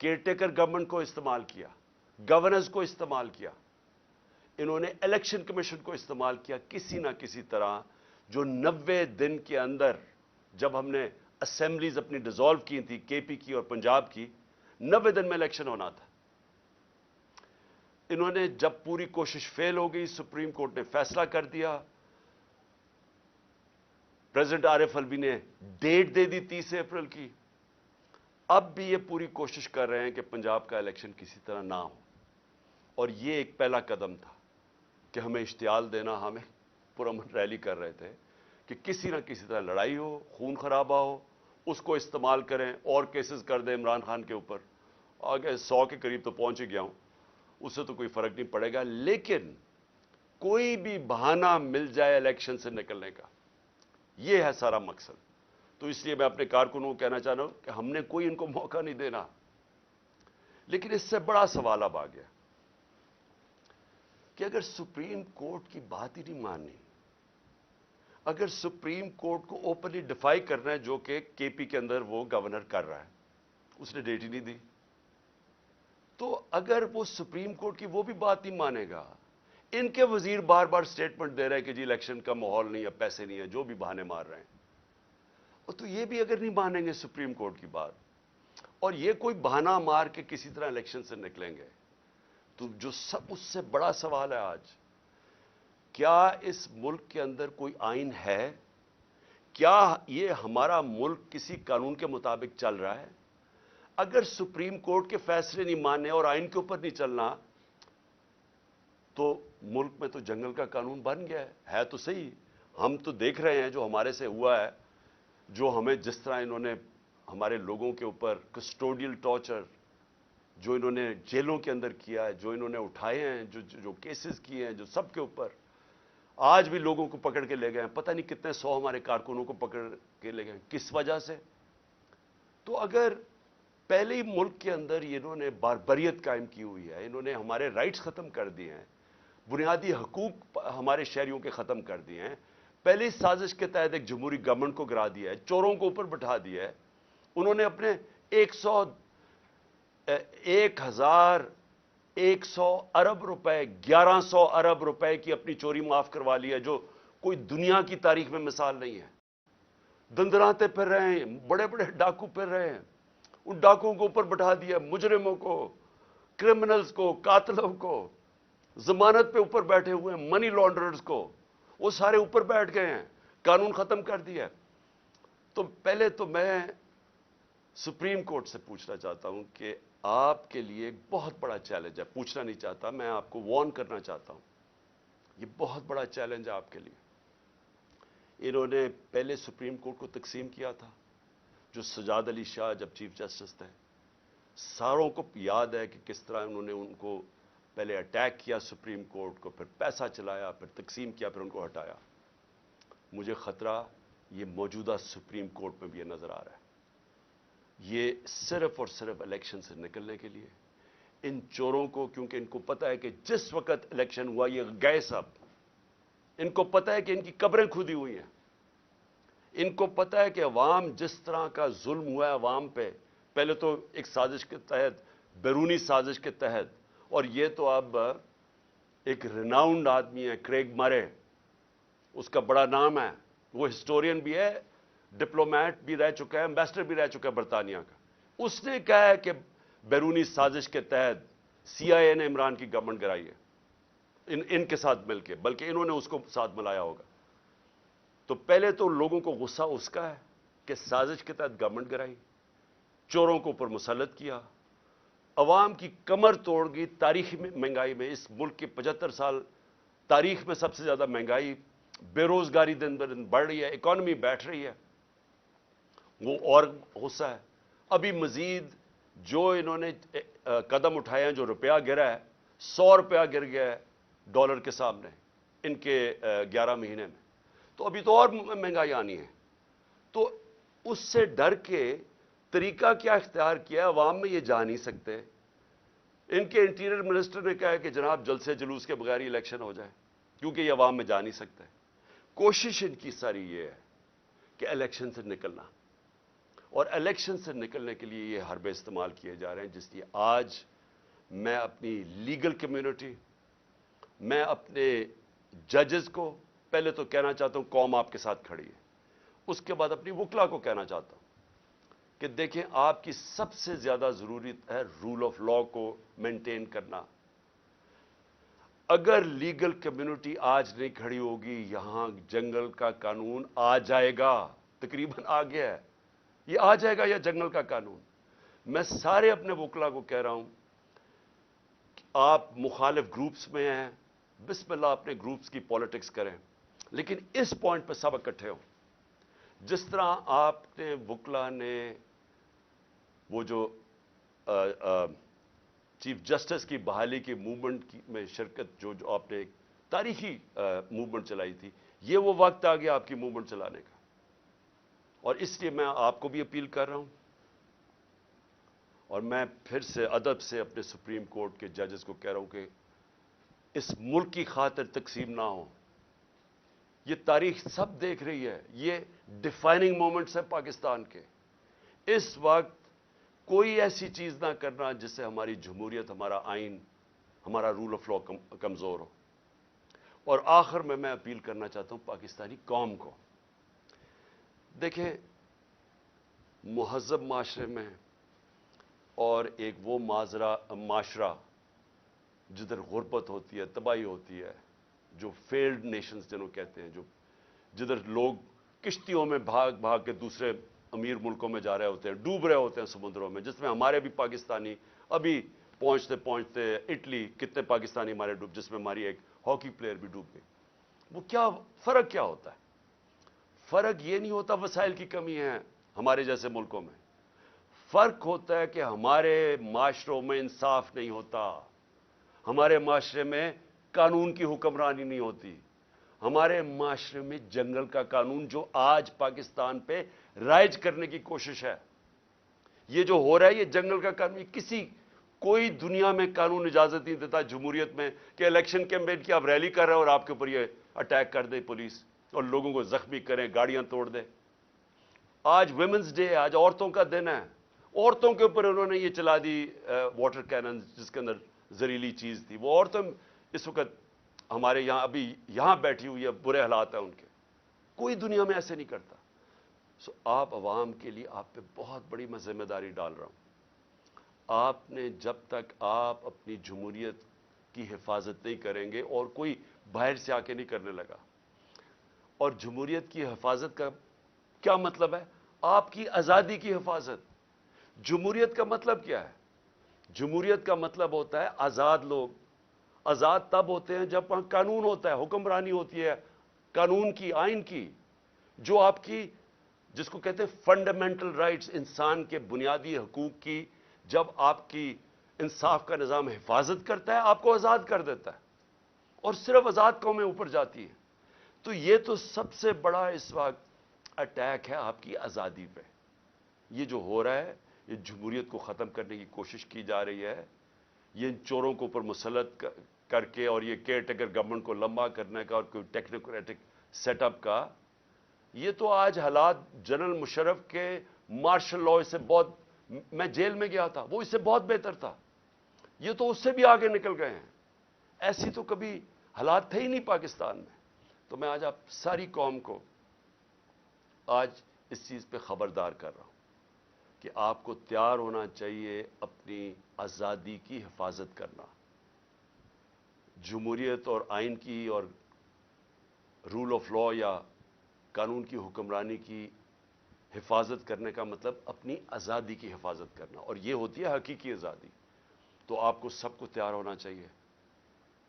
Care taker government کو استعمال کیا, گورننس کو استعمال کیا, انہوں نے الیکشن کمیشن کو استعمال کیا کسی نہ کسی طرح, جو 90 دن کے اندر, جب ہم نے اسمبلیز اپنی ڈیزالو کی تھی, کے پی کی اور پنجاب کی, 90 دن میں الیکشن ہونا تھا. انہوں نے جب پوری کوشش فیل ہو گئی, سپریم کورٹ نے فیصلہ کر دیا, پریزیڈنٹ عارف الوی نے ڈیٹ دے دی 30 اپریل کی. اب بھی یہ پوری کوشش کر رہے ہیں کہ پنجاب کا الیکشن کسی طرح نہ ہو, اور یہ ایک پہلا قدم تھا کہ ہمیں اشتعال دینا, ہمیں پرامن ریلی کر رہے تھے کہ کسی نہ کسی طرح لڑائی ہو, خون خرابہ ہو, اس کو استعمال کریں اور کیسز کر دیں عمران خان کے اوپر. آگے 100 کے قریب تو پہنچ ہی گیا ہوں, اس سے تو کوئی فرق نہیں پڑے گا, لیکن کوئی بھی بہانہ مل جائے الیکشن سے نکلنے کا, یہ ہے سارا مقصد. تو اس لیے میں اپنے کارکنوں کو کہنا چاہ رہا ہوں کہ ہم نے کوئی ان کو موقع نہیں دینا. لیکن اس سے بڑا سوال اب آ گیا کہ اگر سپریم کورٹ کی بات ہی نہیں ماننی, اگر سپریم کورٹ کو اوپنلی ڈیفائی کرنا ہے, جو کہ کے پی کے اندر وہ گورنر کر رہا ہے, اس نے ڈیٹ ہی نہیں دی, تو اگر وہ سپریم کورٹ کی وہ بھی بات نہیں مانے گا, ان کے وزیر بار بار سٹیٹمنٹ دے رہے ہیں کہ جی الیکشن کا ماحول نہیں ہے, پیسے نہیں ہے, جو بھی بہانے مار رہے ہیں, اور تو یہ بھی اگر نہیں مانیں گے سپریم کورٹ کی بات, اور یہ کوئی بہانہ مار کے کسی طرح الیکشن سے نکلیں گے, تو جو سب اس سے بڑا سوال ہے آج, کیا اس ملک کے اندر کوئی آئین ہے؟ کیا یہ ہمارا ملک کسی قانون کے مطابق چل رہا ہے؟ اگر سپریم کورٹ کے فیصلے نہیں ماننے اور آئین کے اوپر نہیں چلنا, تو ملک میں تو جنگل کا قانون بن گیا ہے تو صحیح. ہم تو دیکھ رہے ہیں جو ہمارے سے ہوا ہے, جو ہمیں جس طرح انہوں نے ہمارے لوگوں کے اوپر کسٹوڈیل ٹارچر جو انہوں نے جیلوں کے اندر کیا ہے, جو انہوں نے اٹھائے ہیں, جو کیسز کیے ہیں, جو سب کے اوپر آج بھی لوگوں کو پکڑ کے لے گئے ہیں, پتہ نہیں کتنے 100 ہمارے کارکنوں کو پکڑ کے لے گئے, کس وجہ سے؟ تو اگر پہلے ہی ملک کے اندر انہوں نے باربریت قائم کی ہوئی ہے, انہوں نے ہمارے رائٹس ختم کر دیے ہیں, بنیادی حقوق ہمارے شہریوں کے ختم کر دیے ہیں, پہلی سازش کے تحت ایک جمہوری گورنمنٹ کو گرا دیا ہے, چوروں کو اوپر بٹھا دیا ہے, انہوں نے اپنے 1100 ارب روپے 1100 ارب روپے کی اپنی چوری معاف کروا لی ہے, جو کوئی دنیا کی تاریخ میں مثال نہیں ہے. دندراتے پھر رہے ہیں, بڑے بڑے ڈاکو پھر رہے ہیں, ان ڈاکوؤں کو اوپر بٹھا دیا, مجرموں کو, کرمنلز کو, قاتلوں کو, ضمانت پہ اوپر بیٹھے ہوئے ہیں, منی لانڈررز کو, وہ سارے اوپر بیٹھ گئے ہیں, قانون ختم کر دیا. تو پہلے تو میں سپریم کورٹ سے پوچھنا چاہتا ہوں کہ آپ کے لیے ایک بہت بڑا چیلنج ہے, پوچھنا نہیں چاہتا, میں آپ کو وارن کرنا چاہتا ہوں, یہ بہت بڑا چیلنج ہے آپ کے لیے. انہوں نے پہلے سپریم کورٹ کو تقسیم کیا تھا, جو سجاد علی شاہ جب چیف جسٹس تھے, ساروں کو یاد ہے کہ کس طرح انہوں نے ان کو پہلے اٹیک کیا سپریم کورٹ کو, پھر پیسہ چلایا, پھر تقسیم کیا, پھر ان کو ہٹایا. مجھے خطرہ یہ موجودہ سپریم کورٹ میں بھی یہ نظر آ رہا ہے. یہ صرف اور صرف الیکشن سے نکلنے کے لیے ان چوروں کو, کیونکہ ان کو پتہ ہے کہ جس وقت الیکشن ہوا یہ گئے سب, ان کو پتہ ہے کہ ان کی قبریں کھودی ہوئی ہیں, ان کو پتہ ہے کہ عوام جس طرح کا ظلم ہوا ہے عوام پہ, پہلے تو ایک سازش کے تحت, بیرونی سازش کے تحت, اور یہ تو اب ایک ریناؤنڈ آدمی ہے کریگ مرے, اس کا بڑا نام ہے, وہ ہسٹورین بھی ہے, ڈپلومیٹ بھی رہ چکا ہے, ایمبیسڈر بھی رہ چکا ہے برطانیہ کا. اس نے کہا ہے کہ بیرونی سازش کے تحت سی آئی اے نے عمران کی گورنمنٹ گرائی ہے ان کے ساتھ مل کے, بلکہ انہوں نے اس کو ساتھ ملایا ہوگا. تو پہلے تو لوگوں کو غصہ اس کا ہے کہ سازش کے تحت گورنمنٹ گرائی, چوروں کو اوپر مسلط کیا, عوام کی کمر توڑ گئی. تاریخی مہنگائی میں, اس ملک کی 75 سال تاریخ میں سب سے زیادہ مہنگائی, بے روزگاری دن بدن بڑھ رہی ہے, اکانومی بیٹھ رہی ہے, وہ اور غصہ ہے. ابھی مزید جو انہوں نے قدم اٹھائے ہیں, جو روپیہ گرا ہے, 100 روپیہ گر گیا ہے ڈالر کے سامنے ان کے 11 مہینے میں, تو ابھی تو اور مہنگائی آنی ہے. تو اس سے ڈر کے طریقہ کیا اختیار کیا ہے, عوام میں یہ جا نہیں سکتے. ان کے انٹیریئر منسٹر نے کہا ہے کہ جناب جلسے جلوس کے بغیر ہی الیکشن ہو جائے, کیونکہ یہ عوام میں جا نہیں سکتے. کوشش ان کی ساری یہ ہے کہ الیکشن سے نکلنا, اور الیکشن سے نکلنے کے لیے یہ حربے استعمال کیے جا رہے ہیں، جس لیے آج میں اپنی لیگل کمیونٹی، میں اپنے ججز کو پہلے تو کہنا چاہتا ہوں قوم آپ کے ساتھ کھڑی ہے، اس کے بعد اپنی وکلا کو کہنا چاہتا ہوں کہ دیکھیں آپ کی سب سے زیادہ ضرورت ہے رول آف لا کو مینٹین کرنا۔ اگر لیگل کمیونٹی آج نہیں کھڑی ہوگی، یہاں جنگل کا قانون آ جائے گا، تقریباً آ گیا ہے، یہ آ جائے گا یا جنگل کا قانون۔ میں سارے اپنے وکلا کو کہہ رہا ہوں کہ آپ مخالف گروپس میں ہیں، بسم اللہ اپنے گروپس کی پالیٹکس کریں، لیکن اس پوائنٹ پہ سب اکٹھے ہوں۔ جس طرح آپ نے وکلا نے وہ جو چیف جسٹس کی بحالی کی موومنٹ میں شرکت، جو آپ نے ایک تاریخی موومنٹ چلائی تھی، یہ وہ وقت آ گیا آپ کی موومنٹ چلانے کا، اور اس لیے میں آپ کو بھی اپیل کر رہا ہوں، اور میں پھر سے ادب سے اپنے سپریم کورٹ کے ججز کو کہہ رہا ہوں کہ اس ملک کی خاطر تقسیم نہ ہو۔ یہ تاریخ سب دیکھ رہی ہے، یہ ڈیفائننگ مومنٹس ہیں پاکستان کے۔ اس وقت کوئی ایسی چیز نہ کرنا جس سے ہماری جمہوریت، ہمارا آئین، ہمارا رول آف لا کمزور ہو۔ اور آخر میں اپیل کرنا چاہتا ہوں پاکستانی قوم کو، دیکھیں مہذب معاشرے میں اور ایک وہ معاشرہ جدھر غربت ہوتی ہے، تباہی ہوتی ہے، جو فیلڈ نیشنز جنہوں کہتے ہیں، جدھر لوگ کشتیوں میں بھاگ بھاگ کے دوسرے امیر ملکوں میں جا رہے ہوتے ہیں، ڈوب رہے ہوتے ہیں سمندروں میں، جس میں ہمارے بھی پاکستانی ابھی پہنچتے پہنچتے اٹلی کتنے پاکستانی ہمارے ڈوب، جس میں ہماری ایک ہاکی پلیئر بھی ڈوب گئی۔ وہ کیا فرق کیا ہوتا ہے؟ فرق یہ نہیں ہوتا وسائل کی کمی ہے ہمارے جیسے ملکوں میں، فرق ہوتا ہے کہ ہمارے معاشروں میں انصاف نہیں ہوتا، ہمارے معاشرے میں قانون کی حکمرانی نہیں ہوتی، ہمارے معاشرے میں جنگل کا قانون جو آج پاکستان پہ رائج کرنے کی کوشش ہے، یہ جو ہو رہا ہے یہ جنگل کا قانون، کوئی دنیا میں قانون اجازت نہیں دیتا جمہوریت میں کہ الیکشن کیمپین کی آپ ریلی کر رہے ہیں اور آپ کے اوپر یہ اٹیک کر دے پولیس اور لوگوں کو زخمی کریں، گاڑیاں توڑ دے۔ آج ویمنز ڈے ہے، آج عورتوں کا دن ہے، عورتوں کے اوپر انہوں نے یہ چلا دی واٹر کینن جس کے اندر زہریلی چیز تھی، وہ عورتیں اس وقت ہمارے یہاں ابھی یہاں بیٹھی ہوئی ہے، برے حالات ہیں ان کے، کوئی دنیا میں ایسے نہیں کرتا۔ آپ عوام کے لیے آپ پہ بہت بڑی میں ذمہ داری ڈال رہا ہوں، آپ نے جب تک آپ اپنی جمہوریت کی حفاظت نہیں کریں گے، اور کوئی باہر سے آ کے نہیں کرنے لگا، اور جمہوریت کی حفاظت کا کیا مطلب ہے؟ آپ کی آزادی کی حفاظت۔ جمہوریت کا مطلب کیا ہے؟ جمہوریت کا مطلب ہوتا ہے آزاد لوگ۔ آزاد تب ہوتے ہیں جب وہاں قانون ہوتا ہے، حکمرانی ہوتی ہے قانون کی، آئین کی، جو آپ کی جس کو کہتے ہیں فنڈامنٹل رائٹس، انسان کے بنیادی حقوق کی، جب آپ کی انصاف کا نظام حفاظت کرتا ہے، آپ کو آزاد کر دیتا ہے، اور صرف آزاد قومیں اوپر جاتی ہیں۔ تو یہ تو سب سے بڑا اس وقت اٹیک ہے آپ کی آزادی پہ۔ یہ جو ہو رہا ہے، یہ جمہوریت کو ختم کرنے کی کوشش کی جا رہی ہے، یہ ان چوروں کو اوپر مسلط کر کے، اور یہ کیئر ٹیکر گورنمنٹ کو لمبا کرنے کا اور کوئی ٹیکنوکریٹک سیٹ اپ کا، یہ تو آج حالات جنرل مشرف کے مارشل لاء سے بہت، میں جیل میں گیا تھا، وہ اس سے بہت بہتر تھا، یہ تو اس سے بھی آگے نکل گئے ہیں، ایسی تو کبھی حالات تھے ہی نہیں پاکستان میں۔ تو میں آج آپ ساری قوم کو آج اس چیز پہ خبردار کر رہا ہوں کہ آپ کو تیار ہونا چاہیے اپنی آزادی کی حفاظت کرنا۔ جمہوریت اور آئین کی اور رول آف لا یا قانون کی حکمرانی کی حفاظت کرنے کا مطلب اپنی آزادی کی حفاظت کرنا، اور یہ ہوتی ہے حقیقی آزادی۔ تو آپ کو سب کو تیار ہونا چاہیے۔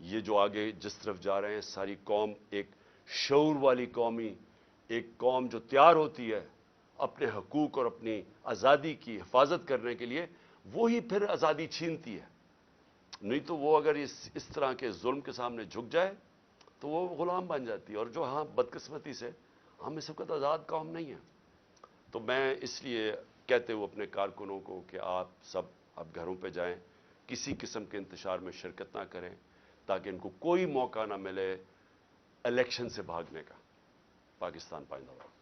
یہ جو آگے جس طرف جا رہے ہیں، ساری قوم ایک شعور والی قومی، ایک قوم جو تیار ہوتی ہے اپنے حقوق اور اپنی آزادی کی حفاظت کرنے کے لیے، وہی پھر آزادی چھینتی ہے۔ نہیں تو وہ اگر اس طرح کے ظلم کے سامنے جھک جائے تو وہ غلام بن جاتی ہے، اور جو ہاں بدقسمتی سے ہم اس وقت آزاد قوم نہیں ہیں۔ تو میں اس لیے کہتے ہوئے اپنے کارکنوں کو کہ آپ سب اب گھروں پہ جائیں، کسی قسم کے انتشار میں شرکت نہ کریں، تاکہ ان کو کوئی موقع نہ ملے الیکشن سے بھاگنے کا۔ پاکستان پائندہ باد۔